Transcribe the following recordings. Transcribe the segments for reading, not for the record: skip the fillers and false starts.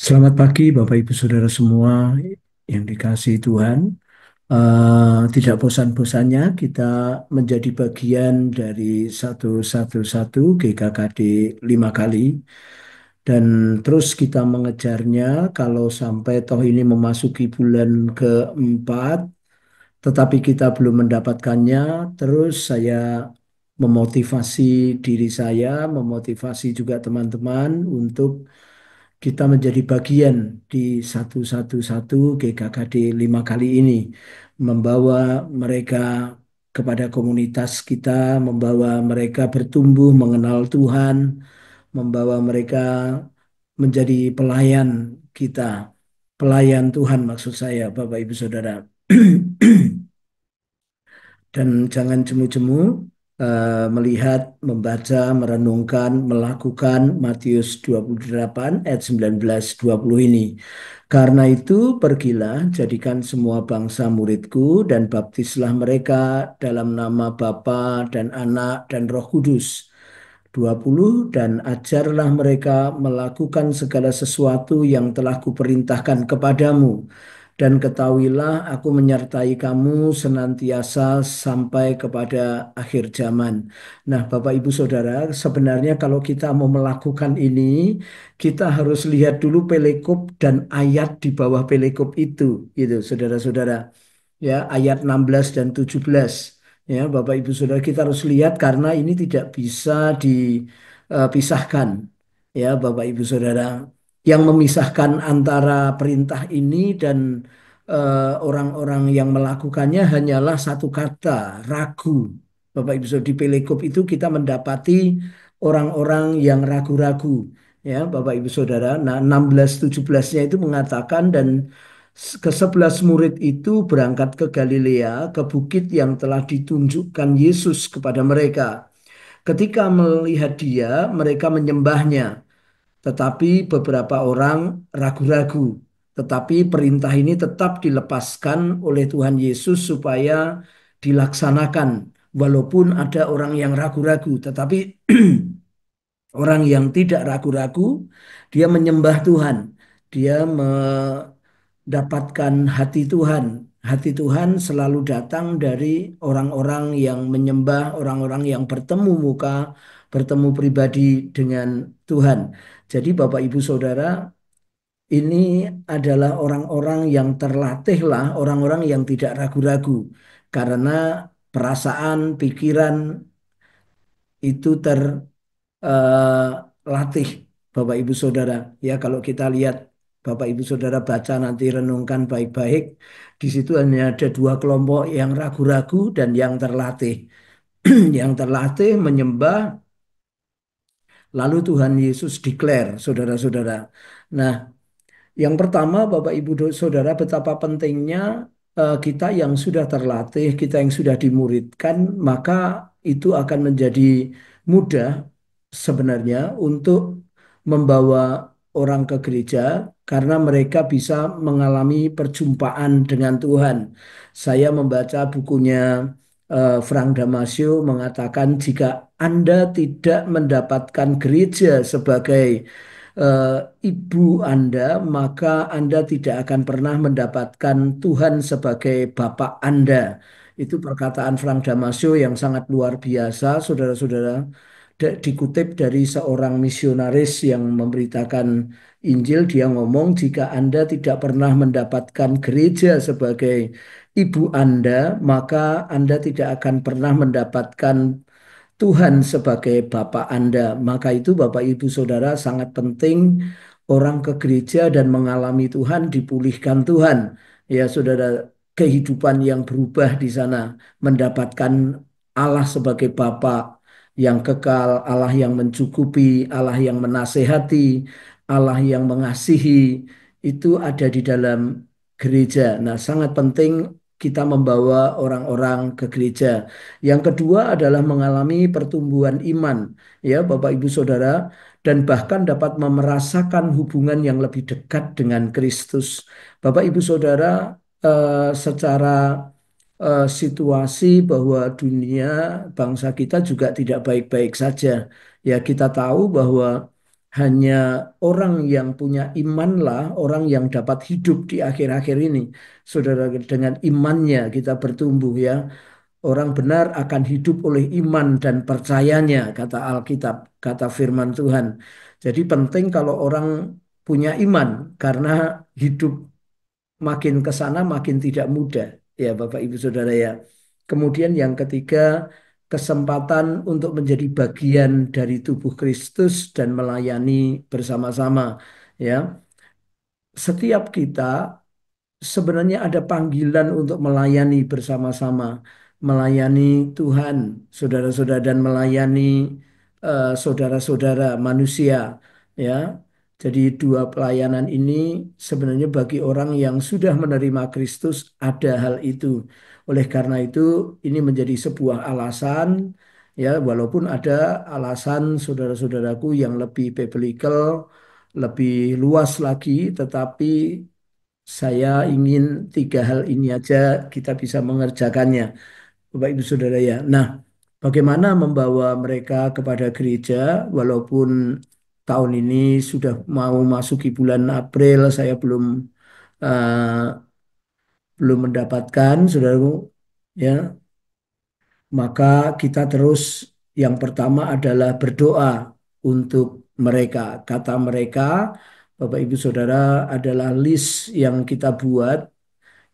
Selamat pagi Bapak Ibu Saudara semua yang dikasihi Tuhan. Tidak bosan-bosannya kita menjadi bagian dari 111 GKKD 5 kali dan terus kita mengejarnya kalau sampai toh ini memasuki bulan keempat tetapi kita belum mendapatkannya. Terus saya memotivasi diri saya, memotivasi juga teman-teman untuk kita menjadi bagian di 111 GKKD 5 kali ini, membawa mereka kepada komunitas kita, membawa mereka bertumbuh mengenal Tuhan, membawa mereka menjadi pelayan kita, pelayan Tuhan maksud saya, Bapak Ibu Saudara. Dan jangan jemu-jemu melihat, membaca, merenungkan, melakukan Matius 28 ayat 19-20 ini. Karena itu pergilah, jadikan semua bangsa muridku dan baptislah mereka dalam nama Bapa dan Anak dan Roh Kudus. 20 dan ajarlah mereka melakukan segala sesuatu yang telah kuperintahkan kepadamu. Dan ketahuilah aku menyertai kamu senantiasa sampai kepada akhir zaman. Nah, Bapak Ibu Saudara, sebenarnya kalau kita mau melakukan ini, kita harus lihat dulu pelekop dan ayat di bawah pelekop itu, gitu, saudara-saudara. Ya, ayat 16 dan 17. Ya, Bapak Ibu Saudara, kita harus lihat karena ini tidak bisa dipisahkan. Ya, Bapak Ibu Saudara, yang memisahkan antara perintah ini dan orang-orang yang melakukannya hanyalah satu kata, ragu. Bapak Ibu Saudara, di Pelekop itu kita mendapati orang-orang yang ragu-ragu. Ya, Bapak Ibu Saudara. Nah, 16-17-nya itu mengatakan dan ke-11 murid itu berangkat ke Galilea, ke bukit yang telah ditunjukkan Yesus kepada mereka. Ketika melihat dia, mereka menyembahnya. Tetapi beberapa orang ragu-ragu. Tetapi perintah ini tetap dilepaskan oleh Tuhan Yesus supaya dilaksanakan. Walaupun ada orang yang ragu-ragu, tetapi orang yang tidak ragu-ragu, dia menyembah Tuhan. Dia mendapatkan hati Tuhan. Hati Tuhan selalu datang dari orang-orang yang menyembah, orang-orang yang bertemu muka, bertemu pribadi dengan Tuhan. Jadi Bapak Ibu Saudara, ini adalah orang-orang yang terlatih lah, orang-orang yang tidak ragu-ragu. Karena perasaan, pikiran itu latih Bapak Ibu Saudara. Ya, kalau kita lihat Bapak Ibu Saudara baca nanti renungkan baik-baik, di situ hanya ada dua kelompok yang ragu-ragu dan yang terlatih. Yang terlatih menyembah, lalu Tuhan Yesus declare, saudara-saudara. Nah, yang pertama, Bapak Ibu Saudara, betapa pentingnya kita yang sudah terlatih, kita yang sudah dimuridkan, maka itu akan menjadi mudah sebenarnya untuk membawa orang ke gereja karena mereka bisa mengalami perjumpaan dengan Tuhan. Saya membaca bukunya Frank Damasio mengatakan jika Anda tidak mendapatkan gereja sebagai eh, ibu Anda, maka Anda tidak akan pernah mendapatkan Tuhan sebagai Bapak Anda. Itu perkataan Frank Damasio yang sangat luar biasa, saudara-saudara. Dikutip dari seorang misionaris yang memberitakan Injil, dia ngomong, jika Anda tidak pernah mendapatkan gereja sebagai ibu Anda, maka Anda tidak akan pernah mendapatkan Tuhan sebagai Bapa Anda. Maka itu Bapak Ibu Saudara sangat penting orang ke gereja dan mengalami Tuhan, dipulihkan Tuhan. Ya Saudara, kehidupan yang berubah di sana, mendapatkan Allah sebagai Bapa yang kekal, Allah yang mencukupi, Allah yang menasehati, Allah yang mengasihi, itu ada di dalam gereja. Nah, sangat penting kita membawa orang-orang ke gereja. Yang kedua adalah mengalami pertumbuhan iman, ya Bapak Ibu Saudara, dan bahkan dapat merasakan hubungan yang lebih dekat dengan Kristus. Bapak Ibu Saudara, secara situasi bahwa dunia bangsa kita juga tidak baik-baik saja. Ya kita tahu bahwa hanya orang yang punya imanlah, orang yang dapat hidup di akhir-akhir ini. Saudara, dengan imannya kita bertumbuh ya. Orang benar akan hidup oleh iman dan percayanya, kata Alkitab, kata firman Tuhan. Jadi penting kalau orang punya iman, karena hidup makin ke sana makin tidak mudah, ya Bapak Ibu Saudara ya. Kemudian yang ketiga, kesempatan untuk menjadi bagian dari tubuh Kristus dan melayani bersama-sama, ya. Setiap kita sebenarnya ada panggilan untuk melayani bersama-sama, melayani Tuhan, saudara-saudara, dan melayani saudara-saudara manusia, ya. Jadi dua pelayanan ini sebenarnya bagi orang yang sudah menerima Kristus ada hal itu. Oleh karena itu ini menjadi sebuah alasan, ya, walaupun ada alasan saudara-saudaraku yang lebih biblical, lebih luas lagi, tetapi saya ingin tiga hal ini aja kita bisa mengerjakannya, Bapak Ibu Saudara ya. Nah, bagaimana membawa mereka kepada gereja walaupun tahun ini sudah mau masuki bulan April, saya belum mendapatkan, saudaraku, ya. Maka kita terus yang pertama adalah berdoa untuk mereka. Kata mereka, Bapak Ibu Saudara, adalah list yang kita buat,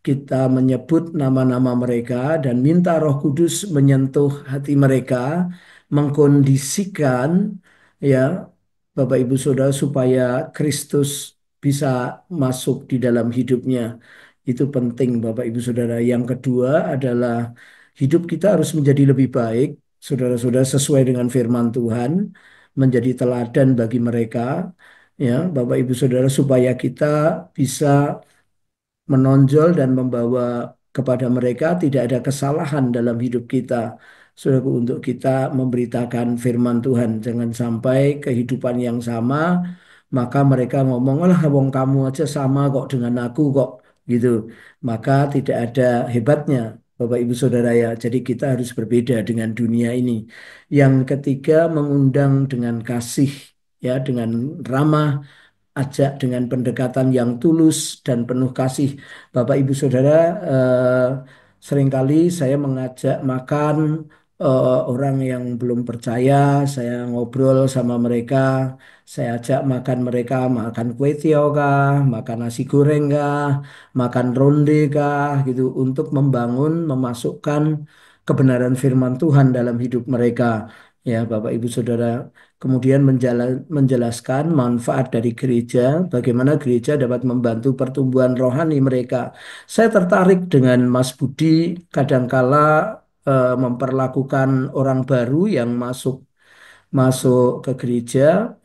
kita menyebut nama-nama mereka dan minta Roh Kudus menyentuh hati mereka, mengkondisikan ya Bapak Ibu Saudara supaya Kristus bisa masuk di dalam hidupnya. Itu penting Bapak Ibu Saudara. Yang kedua adalah hidup kita harus menjadi lebih baik, saudara-saudara, sesuai dengan firman Tuhan, menjadi teladan bagi mereka, ya Bapak Ibu Saudara, supaya kita bisa menonjol dan membawa kepada mereka tidak ada kesalahan dalam hidup kita. Saudaraku, untuk kita memberitakan firman Tuhan. Jangan sampai kehidupan yang sama, maka mereka ngomong, lah wong kamu aja sama kok dengan aku kok, gitu. Maka tidak ada hebatnya, Bapak Ibu Saudara ya. Jadi kita harus berbeda dengan dunia ini. Yang ketiga, mengundang dengan kasih, ya, dengan ramah, ajak dengan pendekatan yang tulus dan penuh kasih. Bapak Ibu Saudara, eh, seringkali saya mengajak makan orang yang belum percaya, saya ngobrol sama mereka, saya ajak makan mereka, makan kue tiaw kah, makan nasi goreng kah, makan ronde kah, gitu, untuk membangun, memasukkan kebenaran firman Tuhan dalam hidup mereka. Ya, Bapak Ibu Saudara, kemudian menjelaskan manfaat dari gereja, bagaimana gereja dapat membantu pertumbuhan rohani mereka. Saya tertarik dengan Mas Budi, kadangkala memperlakukan orang baru yang masuk masuk ke gereja,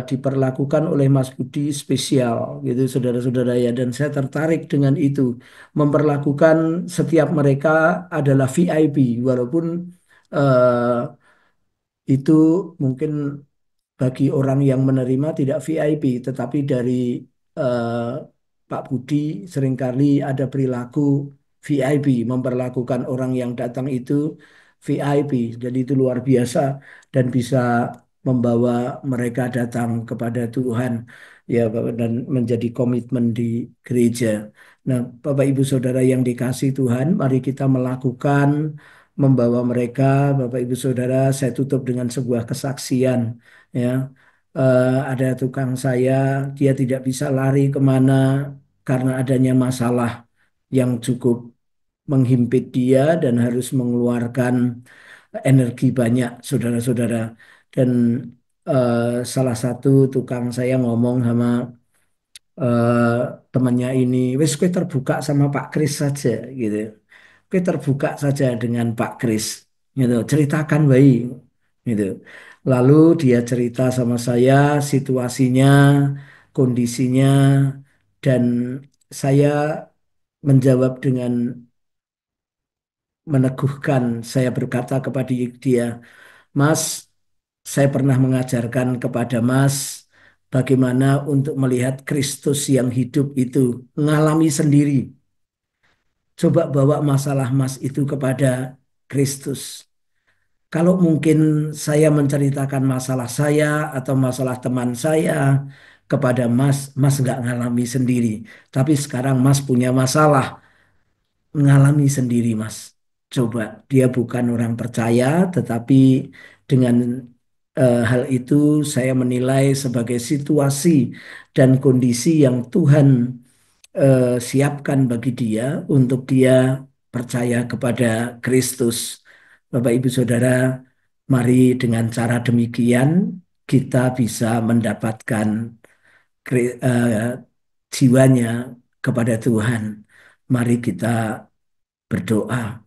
diperlakukan oleh Mas Budi spesial, gitu, saudara-saudara ya. Dan saya tertarik dengan itu, memperlakukan setiap mereka adalah VIP, walaupun itu mungkin bagi orang yang menerima tidak VIP, tetapi dari eh, Pak Budi seringkali ada perilaku VIP, memperlakukan orang yang datang itu VIP. Jadi itu luar biasa dan bisa membawa mereka datang kepada Tuhan, ya Bapak, dan menjadi komitmen di gereja. Nah, Bapak Ibu Saudara yang dikasih Tuhan, mari kita melakukan membawa mereka. Bapak Ibu Saudara, saya tutup dengan sebuah kesaksian, ya. Ada tukang saya, dia tidak bisa lari kemana karena adanya masalah yang cukup menghimpit dia dan harus mengeluarkan energi banyak, saudara-saudara. Dan eh, salah satu tukang saya ngomong sama eh, temannya ini, wes kowe terbuka sama Pak Kris saja, gitu. Kowe terbuka saja dengan Pak Kris, gitu. Ceritakan baik, gitu. Lalu dia cerita sama saya situasinya, kondisinya, dan saya menjawab dengan meneguhkan. Saya berkata kepada dia, Mas, saya pernah mengajarkan kepada Mas bagaimana untuk melihat Kristus yang hidup itu, ngalami sendiri. Coba bawa masalah Mas itu kepada Kristus. Kalau mungkin saya menceritakan masalah saya atau masalah teman saya kepada Mas, Mas nggak ngalami sendiri. Tapi sekarang Mas punya masalah, mengalami sendiri, Mas. Coba, dia bukan orang percaya, tetapi dengan hal itu saya menilai sebagai situasi dan kondisi yang Tuhan siapkan bagi dia untuk dia percaya kepada Kristus. Bapak Ibu Saudara, mari dengan cara demikian kita bisa mendapatkan jiwanya kepada Tuhan. Mari kita berdoa.